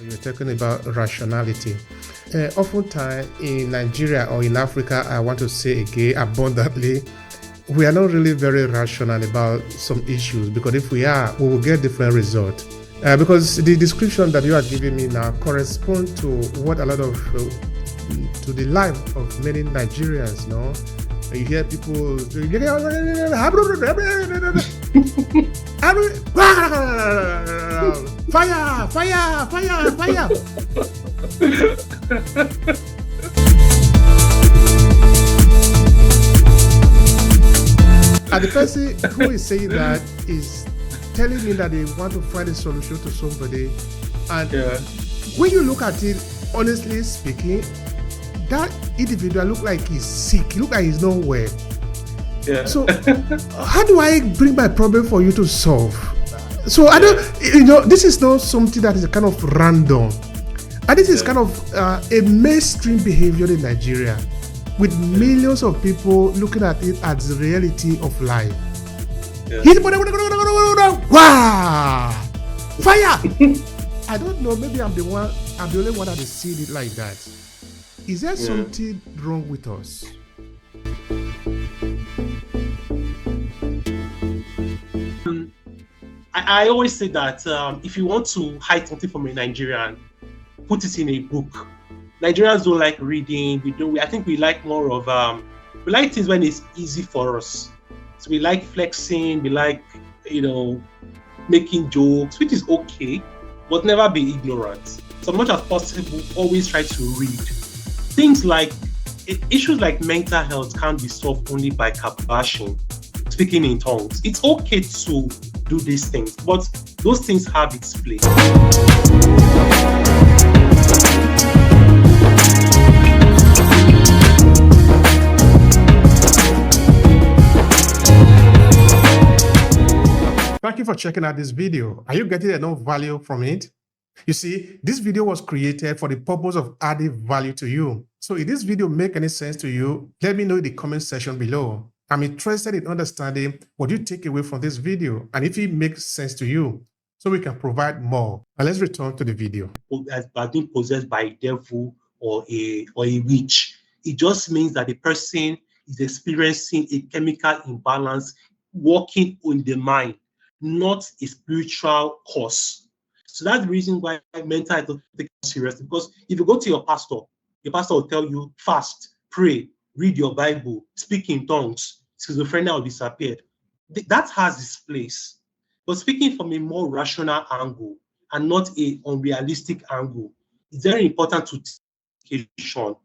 You're talking about rationality. Oftentimes in Nigeria or in Africa, I want to say again abundantly, we are not really very rational about some issues, because if we are, we will get different results. Because the description that you are giving me now corresponds to what a lot of, to the life of many Nigerians, no? You hear people, fire, fire, fire, fire. And the person who is saying that is telling me that they want to find a solution to somebody. And when you look at it, honestly speaking, that individual look like he's sick. He look like he's not well. Yeah. So how do I bring my problem for you to solve? So I don't, this is not something that is a kind of random. And this is kind of a mainstream behavior in Nigeria, with millions of people looking at it as the reality of life. Wow! Fire! I don't know, maybe I'm the only one that is seeing it like that. Is there something wrong with us? I always say that if you want to hide something from a Nigerian, put it in a book. Nigerians don't like reading. I think we like more of we like things when it's easy for us. So we like flexing. We like making jokes, which is okay, but never be ignorant. So much as possible, always try to read. Things like issues like mental health can't be solved only by kabashing, speaking in tongues. It's okay to do these things, but those things have its place. Thank you for checking out this video. Are you getting enough value from it? You see, this video was created for the purpose of adding value to you. So if this video make any sense to you, let me know in the comment section below. I'm interested in understanding what you take away from this video and if it makes sense to you, so we can provide more. And let's return to the video. As being possessed by a devil or a witch, it just means that the person is experiencing a chemical imbalance working on the mind, not a spiritual cause. So that's the reason why mental health is taken seriously. Because if you go to your pastor will tell you fast, pray, read your Bible, speak in tongues, schizophrenia will disappear. That has its place. But speaking from a more rational angle and not an unrealistic angle, it's very important to take education,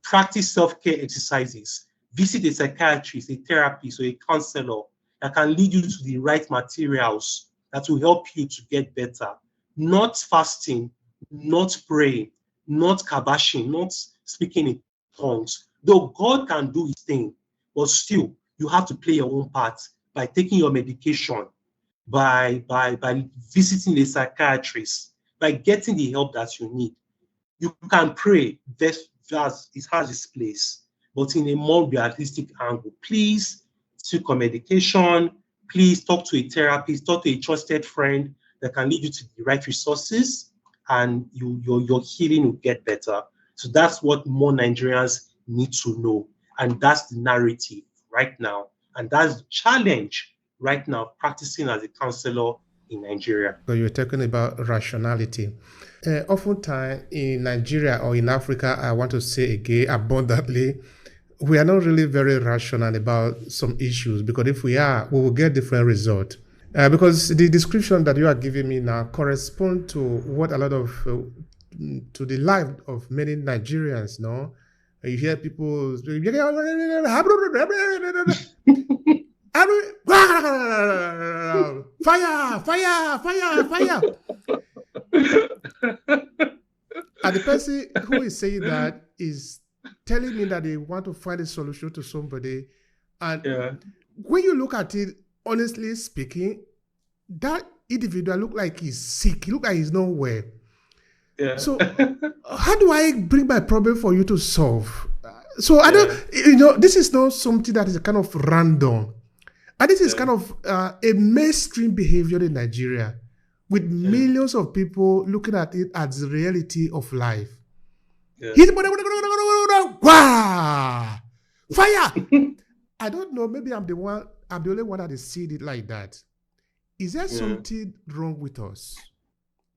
practice self-care exercises, visit a psychiatrist, a therapist, or a counselor that can lead you to the right materials that will help you to get better. Not fasting, not praying, not kabashing, not speaking in tongues. Though God can do his thing, but still you have to play your own part by taking your medication, by visiting a psychiatrist, by getting the help that you need. You can pray, it has its place, but in a more realistic angle. Please seek a medication. Please talk to a therapist, talk to a trusted friend that can lead you to the right resources, and your healing will get better. So that's what more Nigerians need to know. And that's the narrative right now. And that's the challenge right now, practicing as a counselor in Nigeria. So you're talking about rationality. Oftentimes in Nigeria or in Africa, I want to say again abundantly, we are not really very rational about some issues, because if we are, we will get different results. Because the description that you are giving me now corresponds to what a lot of, to the life of many Nigerians, no? You hear people, fire, fire, fire, fire. And the person who is saying that is telling me that they want to find a solution to somebody. And when you look at it, honestly speaking, that individual look like he's sick. He look like he's not well. Yeah. So how do I bring my problem for you to solve? So I don't, this is not something that is a kind of random. And this is kind of a mainstream behavior in Nigeria, with millions of people looking at it as the reality of life. Yeah. Wow! Fire! I don't know. Maybe I'm the only one that is seeing it like that. Is there something wrong with us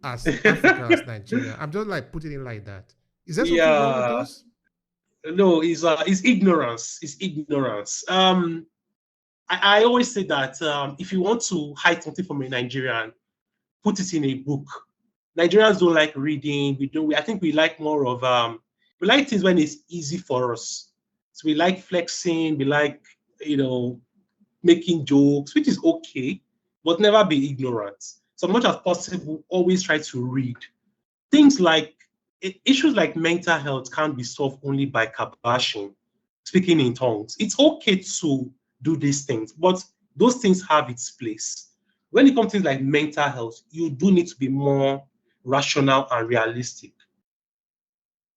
as Africans, Nigeria? I'm just like putting it like that. Is there something wrong with us? No, it's ignorance. It's ignorance. I always say that if you want to hide something from a Nigerian, put it in a book. Nigerians don't like reading. I think we like more of we like things when it's easy for us. So we like flexing. We like making jokes, which is okay, but never be ignorant. So much as possible, always try to read. Things like issues like mental health can't be solved only by kabashing, speaking in tongues. It's okay to do these things, but those things have its place. When it comes to things like mental health, you do need to be more rational and realistic.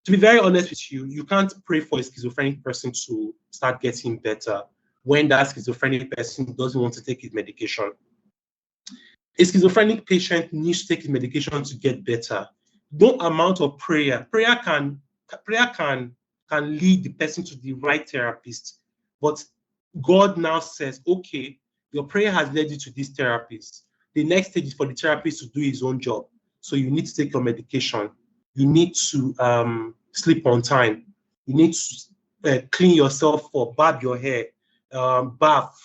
To be very honest with you, you can't pray for a schizophrenic person to start getting better when that schizophrenic person doesn't want to take his medication. A schizophrenic patient needs to take his medication to get better. No amount of prayer can lead the person to the right therapist. But God now says, okay, your prayer has led you to this therapist. The next stage is for the therapist to do his own job. So you need to take your medication. You need to sleep on time. You need to clean yourself up, barb your hair, bath,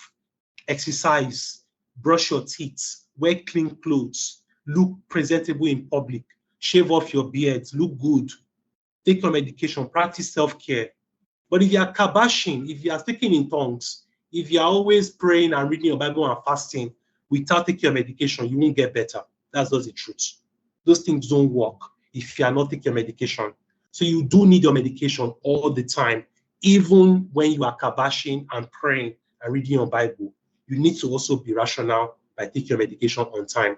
exercise, brush your teeth, wear clean clothes, look presentable in public, shave off your beard, look good, take your medication, practice self-care. But if you are kabashing, if you are speaking in tongues, if you are always praying and reading your Bible and fasting without taking your medication, you won't get better. That's just the truth. Those things don't work if you are not taking your medication. So you do need your medication all the time, even when you are kabashing and praying and reading your Bible. You need to also be rational by taking your medication on time.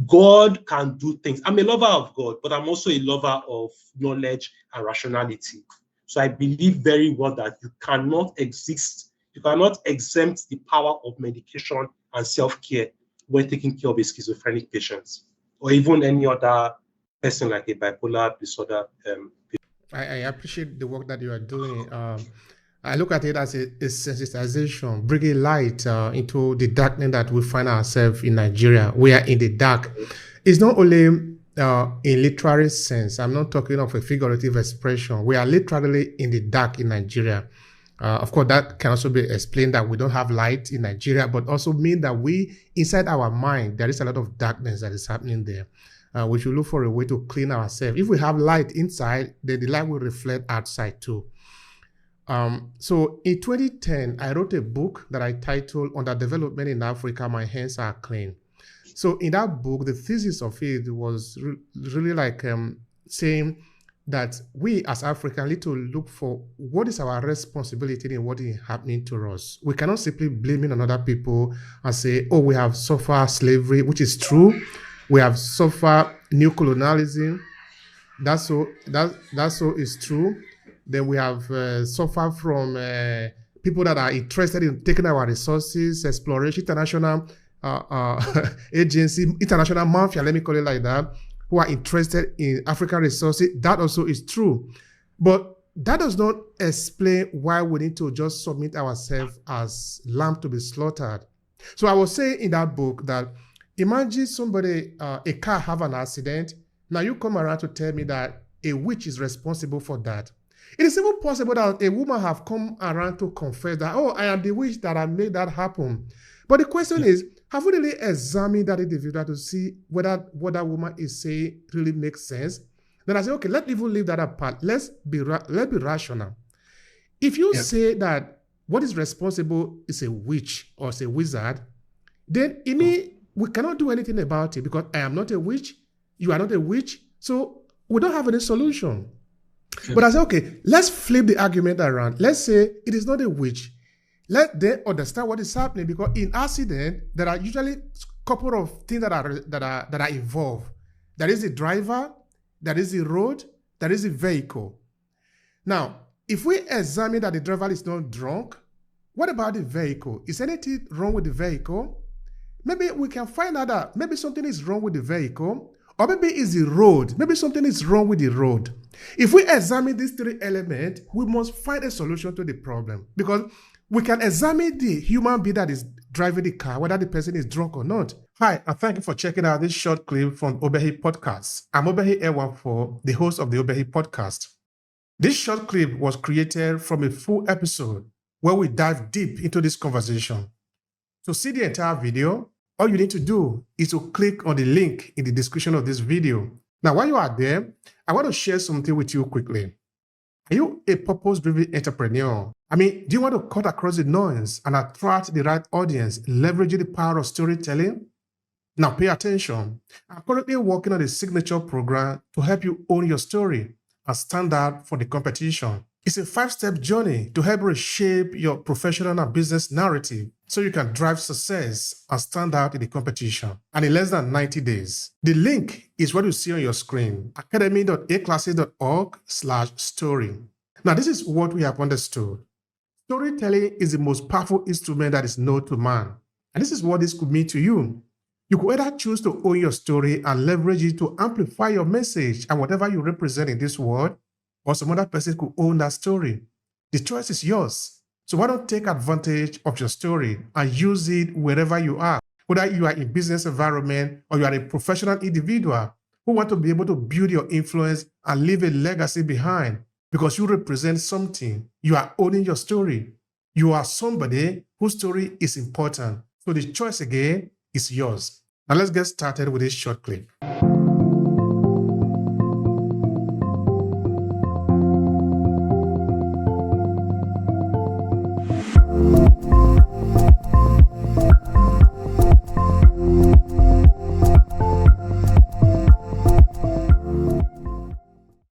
God can do things. I'm a lover of God, but I'm also a lover of knowledge and rationality. So I believe very well that you cannot exempt the power of medication and self-care when taking care of a schizophrenic patient or even any other person like a bipolar disorder. I appreciate the work that you are doing. I look at it as a sensitization, bringing light into the darkness that we find ourselves in Nigeria. We are in the dark. It's not only in literary sense. I'm not talking of a figurative expression. We are literally in the dark in Nigeria. Of course, that can also be explained that we don't have light in Nigeria, but also mean that inside our mind, there is a lot of darkness that is happening there. We should look for a way to clean ourselves. If we have light inside, then the light will reflect outside too. So in 2010, I wrote a book that I titled Underdevelopment in Africa, My Hands Are Clean. So in that book, the thesis of it was really like saying that we as Africans need to look for what is our responsibility in what is happening to us. We cannot simply blame it on other people and say, oh, we have suffered slavery, which is true. We have suffered new colonialism. That's so is true. Then we have suffered from people that are interested in taking our resources, exploration, international agency, international mafia, let me call it like that, who are interested in African resources. That also is true. But that does not explain why we need to just submit ourselves as lamb to be slaughtered. So I was saying in that book that imagine somebody, a car have an accident. Now you come around to tell me that a witch is responsible for that. It is even possible that a woman have come around to confess that, oh, I am the witch that I made that happen. But the question is, have we really examined that individual to see whether what that woman is saying really makes sense? Then I say, okay, let's even leave that apart. Let's be rational. If you say that what is responsible is a witch or is a wizard, then in me, we cannot do anything about it because I am not a witch, you are not a witch, so we don't have any solution. But I say, okay, let's flip the argument around. Let's say it is not a witch. Let them understand what is happening, because in accident there are usually a couple of things that are involved. There is the driver, there is the road, there is the vehicle. Now, if we examine that the driver is not drunk, what about the vehicle? Is anything wrong with the vehicle? maybe we can find out that maybe something is wrong with the vehicle, or maybe it's the road. Maybe something is wrong with the road. If we examine these three elements, we must find a solution to the problem, because we can examine the human being that is driving the car, whether the person is drunk or not. Hi, and thank you for checking out this short clip from Obehi Podcast. I'm Obehi Ituah, the host of the Obehi Podcast. This short clip was created from a full episode where we dive deep into this conversation. To see the entire video, all you need to do is to click on the link in the description of this video. Now, while you are there, I want to share something with you quickly. Are you a purpose-driven entrepreneur? Do you want to cut across the noise and attract the right audience, leveraging the power of storytelling? Now, pay attention. I'm currently working on a signature program to help you own your story and stand out for the competition. It's a 5-step journey to help reshape your professional and business narrative so you can drive success and stand out in the competition. And in less than 90 days. The link is what you see on your screen, academy.aclasses.org/story. Now, this is what we have understood. Storytelling is the most powerful instrument that is known to man. And this is what this could mean to you. You could either choose to own your story and leverage it to amplify your message and whatever you represent in this world, or some other person could own that story. The choice is yours. So why don't take advantage of your story and use it wherever you are, whether you are in business environment or you are a professional individual who want to be able to build your influence and leave a legacy behind because you represent something. You are owning your story. You are somebody whose story is important. So the choice again is yours. Now let's get started with this short clip.